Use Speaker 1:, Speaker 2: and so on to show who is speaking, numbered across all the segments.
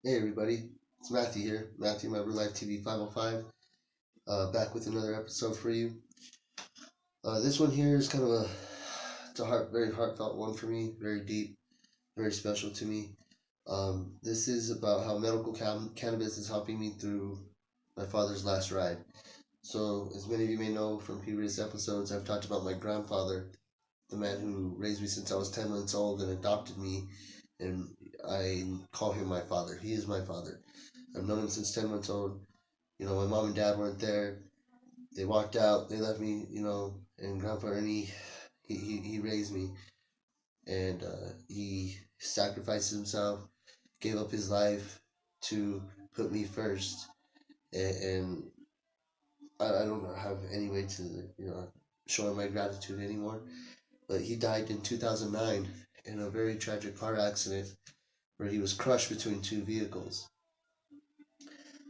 Speaker 1: Hey everybody, it's Matthew here. Matthew, my real life TV 505. Back with another episode for you. This one here is kind of it's a very heartfelt one for me, very deep, very special to me. This is about how cannabis is helping me through my father's last ride. So, as many of you may know from previous episodes, I've talked about my grandfather, the man who raised me since I was 10 months old and adopted me, and I call him my father. He is my father. I've known him since 10 months old. My mom and dad weren't there. They walked out. They left me, and Grandpa Ernie, he raised me. And he sacrificed himself, gave up his life to put me first. And I don't have any way to, show him my gratitude anymore. But he died in 2009 in a very tragic car accident where he was crushed between two vehicles.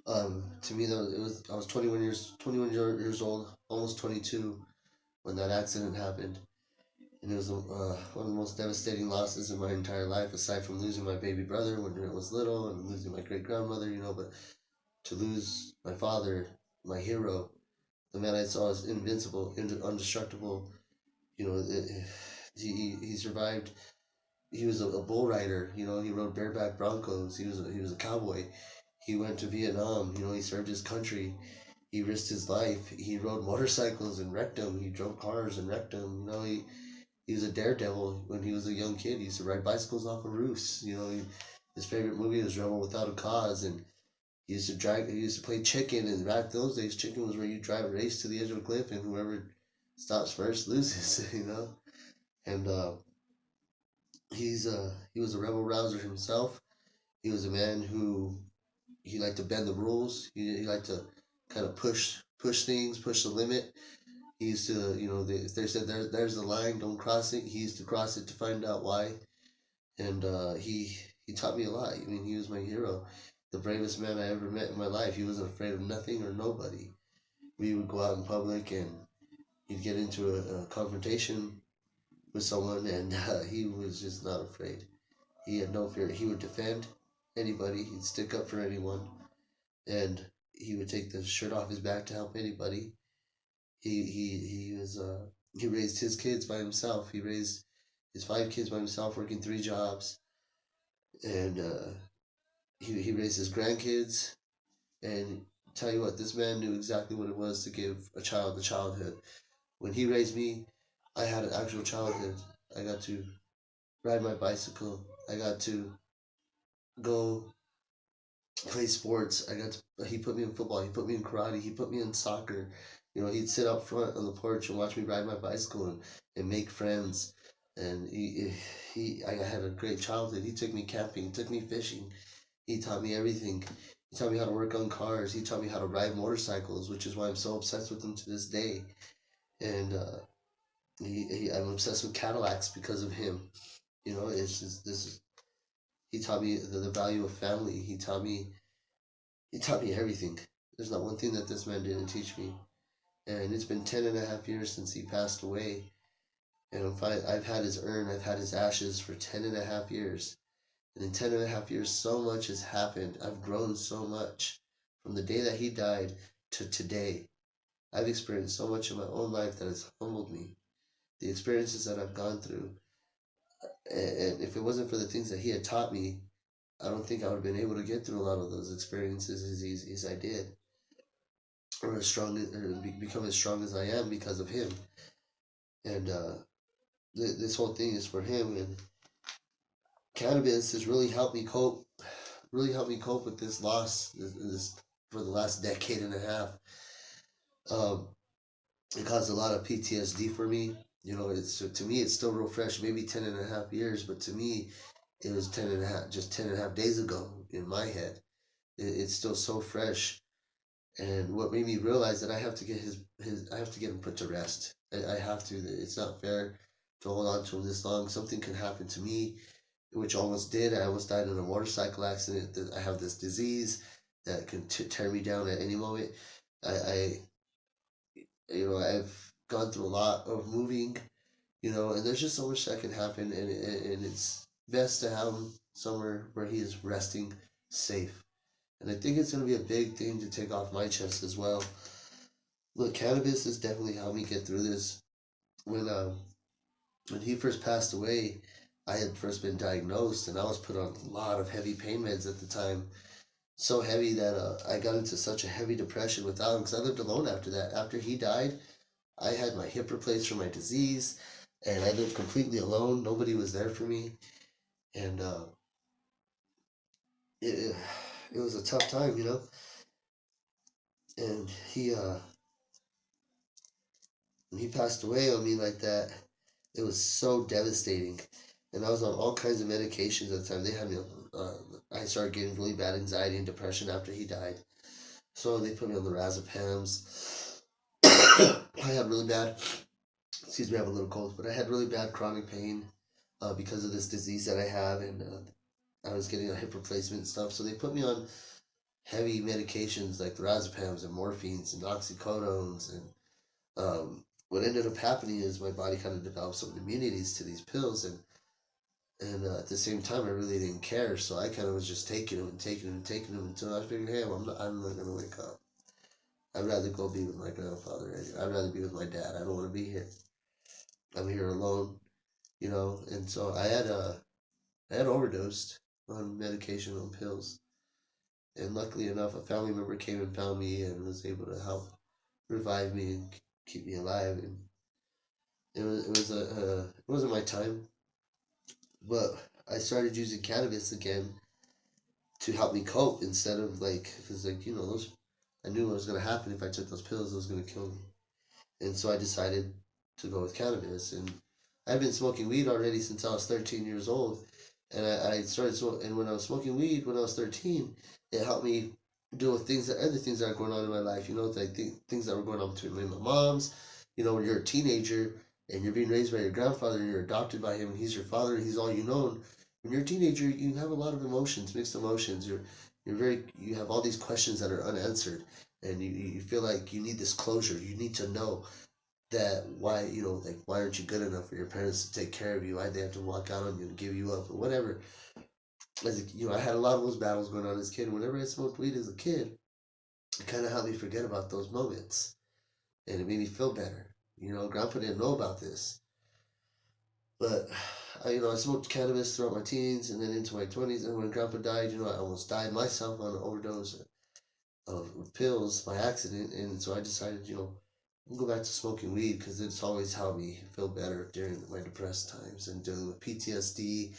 Speaker 1: To me, though, I was 21 years old, almost 22 when that accident happened, and it was one of the most devastating losses in my entire life, aside from losing my baby brother when I was little and losing my great grandmother. But to lose my father, my hero, the man I saw as invincible, indestructible. You know, it, he survived. He was a bull rider. He rode bareback broncos. He was a cowboy. He went to Vietnam. He served his country. He risked his life. He rode motorcycles and wrecked them. He drove cars and wrecked them. He was a daredevil when he was a young kid. He used to ride bicycles off of roofs. His favorite movie was Rebel Without a Cause, and he used to drive. He used to play chicken, and back those days, chicken was where you drive a race to the edge of a cliff, and whoever stops first loses. And he was a rebel rouser himself. He was a man who he liked to bend the rules. He liked to kind of push things, push the limit. He used to, if they said there's the line, don't cross it. He used to cross it to find out why, and he taught me a lot. I mean, he was my hero, the bravest man I ever met in my life. He wasn't afraid of nothing or nobody. We would go out in public and he'd get into a confrontation with someone, and he was just not afraid. He had no fear. He would defend anybody. He'd stick up for anyone, and he would take the shirt off his back to help anybody. He raised his kids by himself. He raised his 5 kids by himself, working 3 jobs, and he raised his grandkids. And tell you what, this man knew exactly what it was to give a child a childhood. When he raised me, I had an actual childhood. I got to ride my bicycle. I got to go play sports. He put me in football. He put me in karate. He put me in soccer. He'd sit out front on the porch and watch me ride my bicycle and make friends. And I had a great childhood. He took me camping. He took me fishing. He taught me everything. He taught me how to work on cars. He taught me how to ride motorcycles, which is why I'm so obsessed with them to this day. And I'm obsessed with Cadillacs because of him. It's just this. He taught me the value of family. He taught me everything. There's not one thing that this man didn't teach me. And it's been 10.5 years since he passed away. And I've had his urn, I've had his ashes for 10.5 years. And in 10.5 years, so much has happened. I've grown so much from the day that he died to today. I've experienced so much in my own life that has humbled me. The experiences that I've gone through. And if it wasn't for the things that he had taught me, I don't think I would have been able to get through a lot of those experiences as easy as I did, or become as strong as I am because of him. And this whole thing is for him. And cannabis has really helped me cope with this loss. This for the last decade and a half. Um, it caused a lot of PTSD for me. It's to me it's still real fresh. Maybe 10.5 years, but to me it was just 10.5 days ago in my head. It's still so fresh. And what made me realize that I have to get I have to get him put to rest. I have to. It's not fair to hold on to him this long. Something could happen to me, which almost did. I almost died in a motorcycle accident. I have this disease that can tear me down at any moment. I I've gone through a lot of moving, and there's just so much that can happen, and it's best to have him somewhere where he is resting safe. And I think it's going to be a big thing to take off my chest as well. Look, cannabis has definitely helped me get through this. When he first passed away, I had first been diagnosed, and I was put on a lot of heavy pain meds at the time. So heavy that I got into such a heavy depression without him, because I lived alone after that. After he died, I had my hip replaced for my disease, and I lived completely alone. Nobody was there for me, and it it was a tough time, you know. And when he passed away on me like that, it was so devastating. And I was on all kinds of medications at the time. They had me on. I started getting really bad anxiety and depression after he died. So they put me on the razepams. I had really bad. Excuse me, I have a little cold, but I had really bad chronic pain because of this disease that I have, and I was getting a hip replacement and stuff. So they put me on heavy medications like the razepams and morphines and oxycodones. And what ended up happening is my body kind of developed some immunities to these pills, and at the same time, I really didn't care. So I kind of was just taking them and taking them and taking them until I figured, hey, I'm not gonna wake up. I'd rather go be with my grandfather. I'd rather be with my dad. I don't want to be here. I'm here alone, you know. And so I had overdosed on medication on pills, and luckily enough, a family member came and found me and was able to help revive me and keep me alive. And it wasn't my time, but I started using cannabis again to help me cope instead of like, because like you know those, I knew what was gonna happen if I took those pills. It was gonna kill me, and so I decided to go with cannabis. And I've been smoking weed already since I was 13 years old, and I started smoking. And when I was smoking weed when I was 13, it helped me deal with other things that are going on in my life. You know, like things that were going on between me and my mom's. You know, when you're a teenager and you're being raised by your grandfather and you're adopted by him and he's your father and he's all you know. And when you're a teenager, you have a lot of emotions, mixed emotions. You have all these questions that are unanswered, and you feel like you need this closure. You need to know that why like why aren't you good enough for your parents to take care of you? Why they have to walk out on you and give you up or whatever. I had a lot of those battles going on as a kid. And whenever I smoked weed as a kid, it kind of helped me forget about those moments, and it made me feel better. Grandpa didn't know about this, but I smoked cannabis throughout my teens and then into my 20s. And when Grandpa died, I almost died myself on an overdose of pills by accident. And so I decided, I'll go back to smoking weed because it's always helped me feel better during my depressed times and dealing with PTSD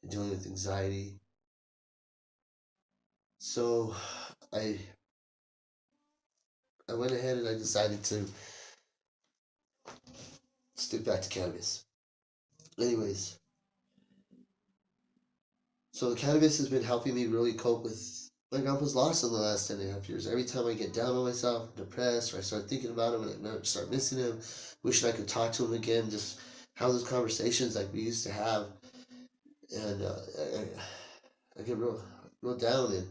Speaker 1: and dealing with anxiety. So I I went ahead and I decided to stick back to cannabis. Anyways, so the cannabis has been helping me really cope with my grandpa's loss in the last 10.5 years. Every time I get down on myself, depressed, or I start thinking about him and I start missing him, wishing I could talk to him again, just have those conversations like we used to have. And I get real down, and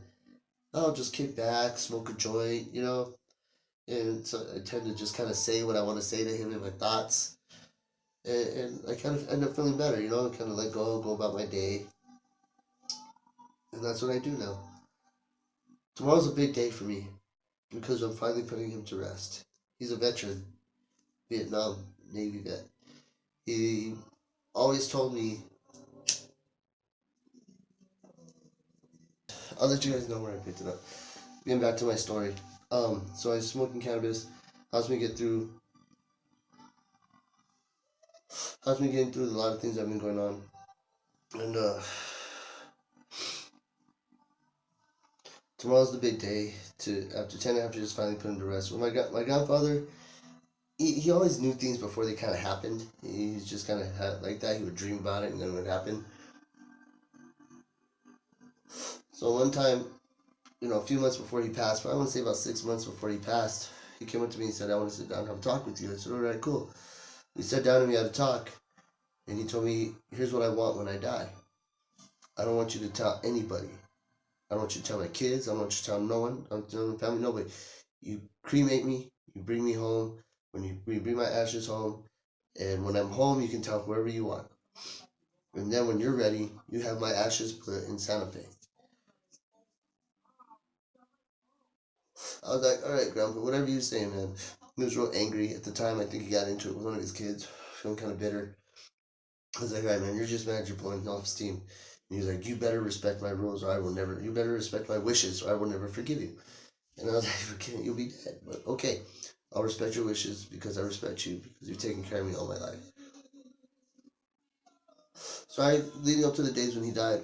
Speaker 1: I'll just kick back, smoke a joint, and so I tend to just kind of say what I want to say to him in my thoughts. And I kind of end up feeling better, kind of let go about my day. And that's what I do now. Tomorrow's a big day for me because I'm finally putting him to rest. He's a veteran, Vietnam Navy vet. He always told me, I'll let you guys know where I picked it up. Getting back to my story. So I was smoking cannabis, helps me get through, helps me getting through a lot of things that have been going on. And tomorrow's the big day to after 10.5 years finally put him to rest. Well, my grandfather, he always knew things before they kind of happened. He's just kind of like that. He would dream about it and then it would happen. So one time, a few months before he passed, but I want to say about 6 months before he passed, he came up to me and said, "I want to sit down and have a talk with you." I said, "All right, cool." We sat down and we had a talk, and he told me, "Here's what I want when I die. I don't want you to tell anybody. I don't want you to tell my kids. I don't want you to tell no one. I don't tell my family, nobody. You cremate me. You bring me home. When you bring my ashes home, and when I'm home, you can tell whoever you want. And then when you're ready, you have my ashes put in Santa Fe." I was like, all right, Grandpa, whatever you say, man. He was real angry at the time. I think he got into it with one of his kids, feeling kind of bitter. I was like, all right, man, you're just mad you're blowing off steam. And he was like, you better respect my rules or I will never, you better respect my wishes or I will never forgive you. And I was like, okay, you'll be dead. But okay, I'll respect your wishes because I respect you because you've taken care of me all my life. So leading up to the days when he died,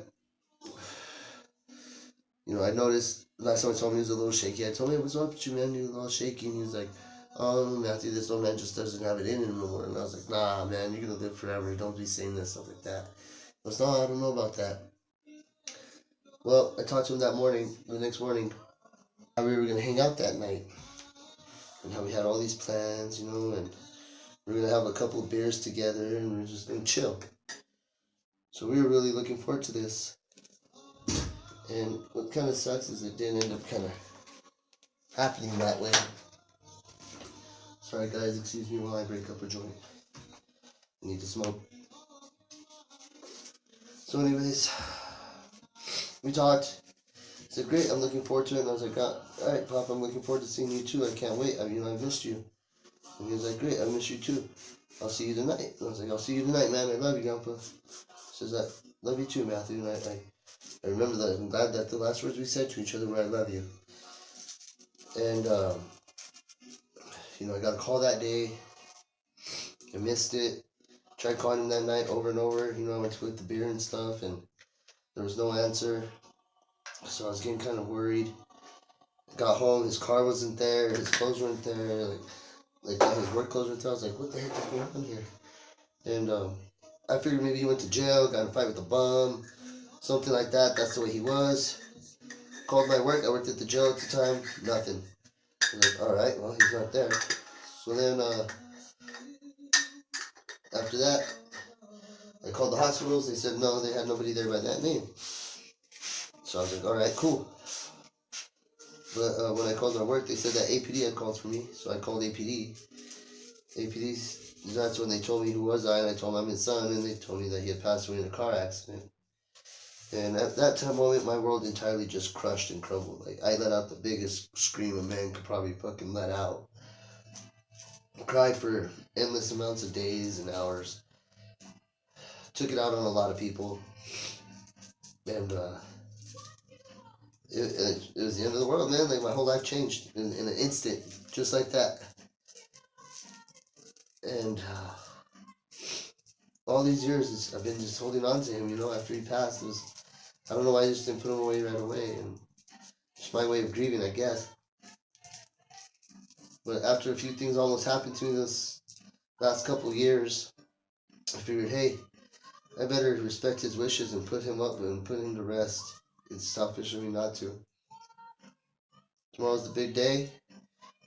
Speaker 1: I noticed last time I told him he was a little shaky. I told him, hey, what's up with you, man? You're a little shaky. And he was like, oh, Matthew, this old man just doesn't have it in him anymore. And I was like, nah, man, you're going to live forever. Don't be saying that, stuff like that. He goes, no, I don't know about that. Well, I talked to him the next morning, how we were going to hang out that night. And how we had all these plans, and we were going to have a couple of beers together and we were just going to chill. So we were really looking forward to this. And what kind of sucks is it didn't end up kind of happening that way. Sorry guys, excuse me while I break up a joint. I need to smoke. So anyways, we talked. He said, great, I'm looking forward to it. And I was like, alright, Pop, I'm looking forward to seeing you too. I can't wait. I missed you. And he was like, great, I miss you too. I'll see you tonight. And I was like, I'll see you tonight, man. I love you, Grandpa. He says, I love you too, Matthew. And I remember that. I'm glad that the last words we said to each other were, I love you. And, I got a call that day. I missed it. Tried calling him that night over and over. I went to get the beer and stuff, and there was no answer. So I was getting kind of worried. Got home, his car wasn't there, his clothes weren't there, like his work clothes weren't there. I was like, what the heck is going on here? And I figured maybe he went to jail, got in a fight with a bum, something like that. That's the way he was. Called my work. I worked at the jail at the time. Nothing. I was like, all right, well, he's not there. So then after that, I called the hospitals. They said no, they had nobody there by that name. So I was like, all right, cool. But when I called my work, they said that APD had called for me. So I called APD. APD, that's when they told me who was I, and I told them I'm his son, and they told me that he had passed away in a car accident. And at that moment, my world entirely just crushed and crumbled. Like, I let out the biggest scream a man could probably fucking let out. I cried for endless amounts of days and hours. Took it out on a lot of people. And it was the end of the world, man. Like, my whole life changed in an instant, just like that. And all these years, I've been just holding on to him, after he passed. I don't know why I just didn't put him away right away. And it's my way of grieving, I guess. But after a few things almost happened to me this last couple of years, I figured, hey, I better respect his wishes and put him up and put him to rest. It's selfish of me not to. Tomorrow's the big day.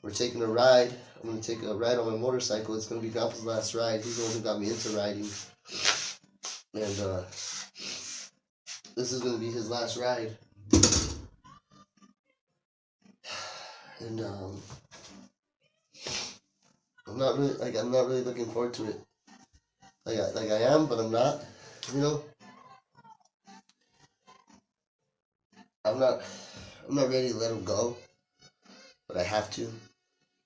Speaker 1: We're taking a ride. I'm going to take a ride on my motorcycle. It's going to be Grandpa's last ride. He's the one who got me into riding. And this is going to be his last ride. And I'm not really looking forward to it. Like I am, but I'm not. I'm not ready to let him go, but I have to.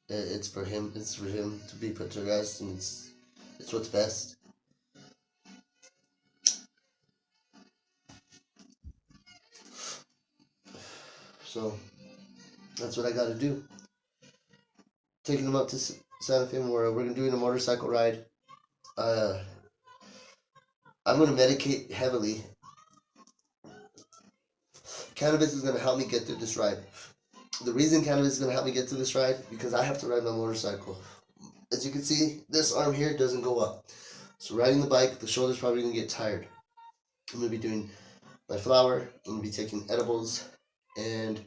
Speaker 1: It's for him. It's for him to be put to rest, and it's what's best. So that's what I got to do. Taking him up to Santa Fe, where we're doing a motorcycle ride. I'm going to medicate heavily. Cannabis is going to help me get through this ride. The reason cannabis is going to help me get through this ride, because I have to ride my motorcycle. As you can see, this arm here doesn't go up. So riding the bike, the shoulder's probably going to get tired. I'm going to be doing my flower. I'm going to be taking edibles. And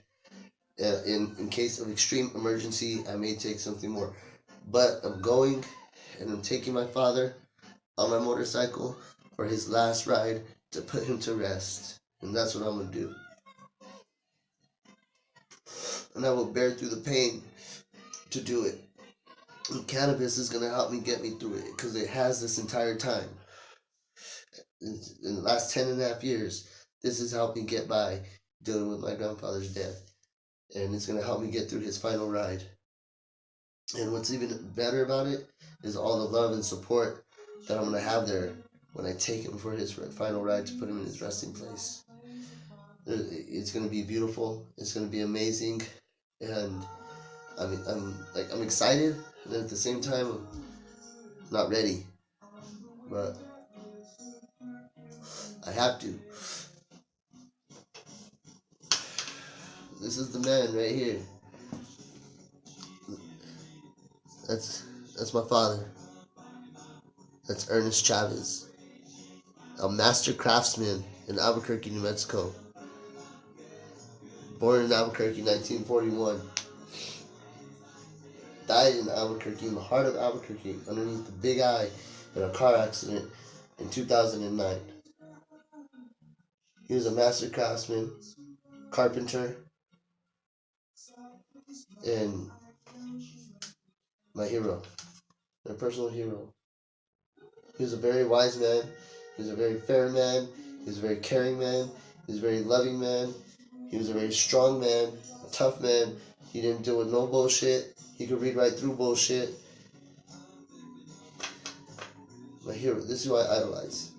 Speaker 1: in case of extreme emergency, I may take something more. But I'm going, and I'm taking my father on my motorcycle for his last ride to put him to rest. And that's what I'm going to do. And I will bear through the pain to do it. And cannabis is going to help me get me through it, because it has this entire time. In the last 10.5 years, this has helped me get by dealing with my grandfather's death. and it's going to help me get through his final ride. And what's even better about it is all the love and support that I'm going to have there when I take him for his final ride to put him in his resting place. It's going to be beautiful. It's going to be amazing, and I'm excited, and at the same time, I'm not ready, but I have to. This is the man right here. That's my father. That's Ernest Chavez, a master craftsman in Albuquerque, New Mexico. Born in Albuquerque, 1941. Died in Albuquerque, in the heart of Albuquerque, underneath the Big Eye, in a car accident in 2009. He was a master craftsman, carpenter, and my hero, my personal hero. He was a very wise man. He was a very fair man. He was a very caring man. He was a very loving man. He was a very strong man, a tough man. He didn't deal with no bullshit. He could read right through bullshit. My hero. This is who I idolize.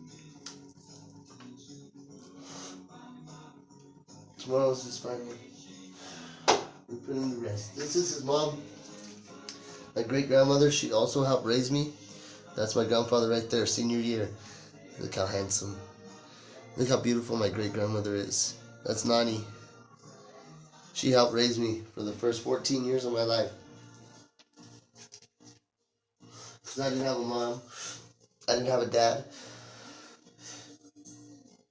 Speaker 1: Tomorrow's his final. We put him to rest. This is his mom. My great-grandmother, she also helped raise me. That's my grandfather right there, senior year. Look how handsome. Look how beautiful my great-grandmother is. That's Nani. She helped raise me for the first 14 years of my life. Because I didn't have a mom. I didn't have a dad.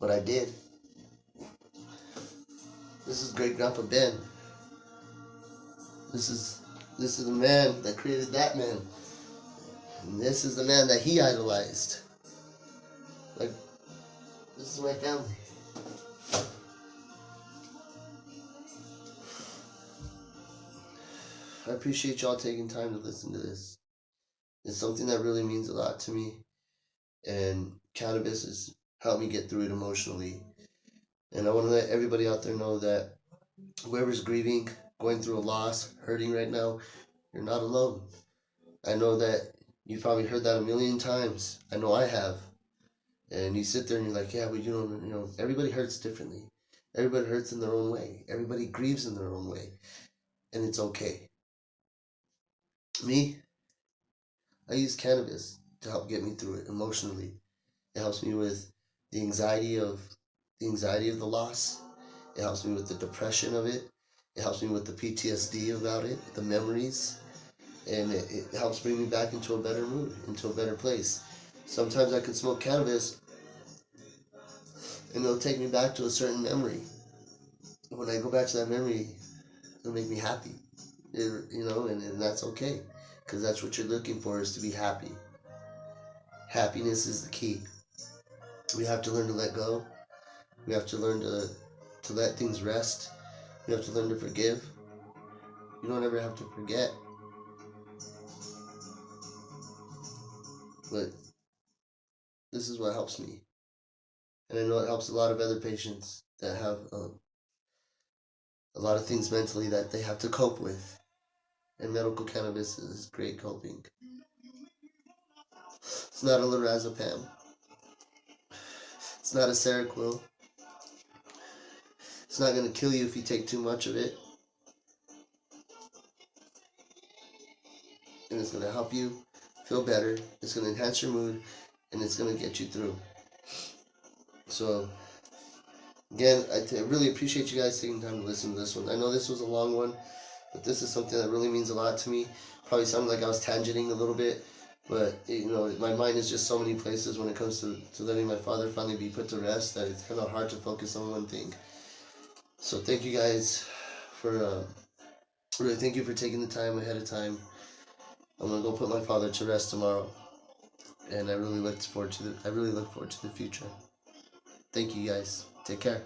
Speaker 1: But I did. This is great-grandpa Ben. This is the man that created that man. And this is the man that he idolized. Like, this is my family. I appreciate y'all taking time to listen to this. It's something that really means a lot to me. And cannabis has helped me get through it emotionally. And I want to let everybody out there know that whoever's grieving, going through a loss, hurting right now, you're not alone. I know that you've probably heard that a million times. I know I have. And you sit there and you're like, yeah, but you know, everybody hurts differently. Everybody hurts in their own way. Everybody grieves in their own way. And it's okay. Me, I use cannabis to help get me through it emotionally. It helps me with the anxiety of the loss. It helps me with the depression of it. It helps me with the PTSD about it, the memories. And it helps bring me back into a better mood, into a better place. Sometimes I can smoke cannabis and it'll take me back to a certain memory. When I go back to that memory, it'll make me happy. And that's okay. Because that's what you're looking for, is to be happy. Happiness is the key. We have to learn to let go. We have to learn to let things rest. We have to learn to forgive. You don't ever have to forget. But this is what helps me. And I know it helps a lot of other patients that have a lot of things mentally that they have to cope with. And medical cannabis is great coping. It's not a lorazepam. It's not a Seroquel. It's not going to kill you if you take too much of it. And it's going to help you feel better. It's going to enhance your mood. And it's going to get you through. So, again, I really appreciate you guys taking time to listen to this one. I know this was a long one, but this is something that really means a lot to me. Probably sounded like I was tangenting a little bit, but my mind is just so many places when it comes to letting my father finally be put to rest that it's kind of hard to focus on one thing. So thank you guys for really thank you for taking the time ahead of time. I'm gonna go put my father to rest tomorrow, and I really look forward to the future. Thank you guys. Take care.